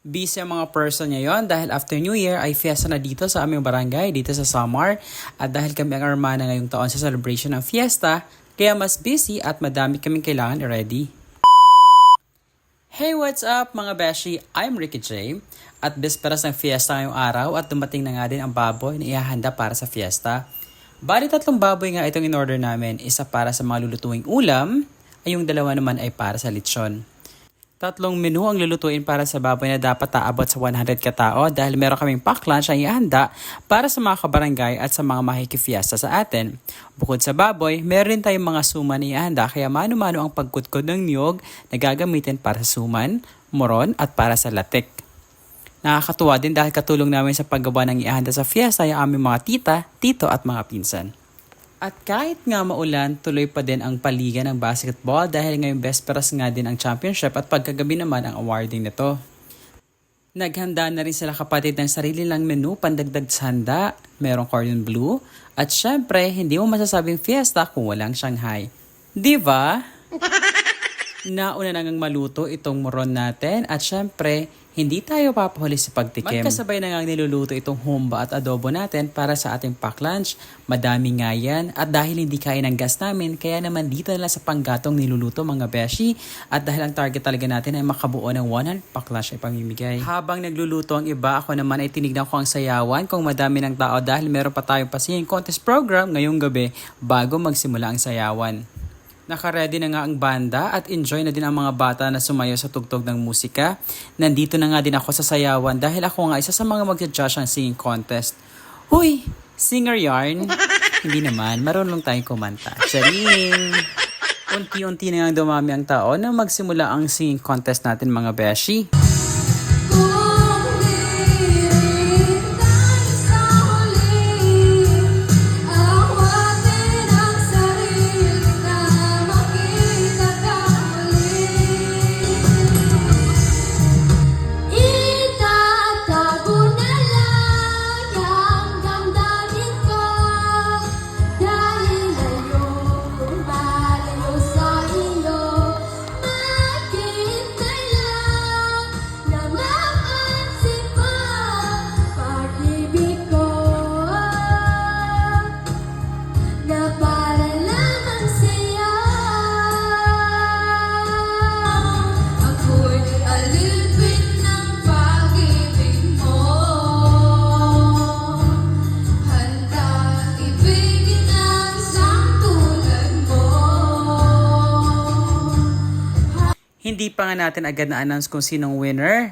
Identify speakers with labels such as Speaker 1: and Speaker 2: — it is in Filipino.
Speaker 1: Busy ang mga person ngayon dahil after New Year ay fiesta na dito sa aming barangay, dito sa Samar. At dahil kami ang armana ngayong taon sa celebration ng fiesta, kaya mas busy at madami kaming kailangan i-ready. Hey, what's up mga beshi? I'm Ricky J. At bisperas ng fiesta ngayong araw at dumating na nga din ang baboy na ihahanda para sa fiesta. Bali 3 baboy nga itong in-order namin. Isa para sa mga lulutuing ulam, ay yung 2 naman ay para sa lechon. 3 menu ang lulutuin para sa baboy na dapat aabot sa 100 katao dahil meron kaming pack lunch ang ihanda para sa mga kabarangay at sa mga makikifiesta sa atin. Bukod sa baboy, meron rin tayong mga suman na ihanda kaya mano-mano ang pagkutkod ng niyog na gagamitin para sa suman, moron at para sa latik. Nakakatuwa din dahil katulong namin sa paggawa ng ihanda sa fiesta ay aming mga tita, tito at mga pinsan. At kahit nga maulan, tuloy pa din ang paligan ng basketball dahil ngayong besperas nga din ang championship at pagkagabi naman ang awarding nito. Naghanda na rin sila kapatid ng sarili lang menu pandagdag sa handa, merong cordon bleu, at syempre hindi mo masasabing fiesta kung walang Shanghai. Diba? Nauna na ngang maluto itong moron natin at syempre hindi tayo papahuli sa pagtikim. Magkasabay na nga niluluto itong humba at adobo natin para sa ating pack lunch. Madami nga yan at dahil hindi kaya ng gas namin kaya naman dito na lang sa panggatong niluluto mga beshi at dahil ang target talaga natin ay makabuo ng 100 pack lunch ay pamimigay. Habang nagluluto ang iba ako naman ay tinignan ko ang sayawan kung madami ng tao dahil meron pa tayong pasinging contest program ngayong gabi bago magsimula ang sayawan. Naka-ready na nga ang banda at enjoy na din ang mga bata na sumayo sa tugtog ng musika. Nandito na nga din ako sa sayawan dahil ako nga isa sa mga magja-judge ng singing contest. Huy! Singer yarn? Hindi naman, marunong tayong kumanta. Charing! Unti-unti na nga dumami ang tao na magsimula ang singing contest natin mga beshi. Hindi pa nga natin agad na-announce kung sinong winner.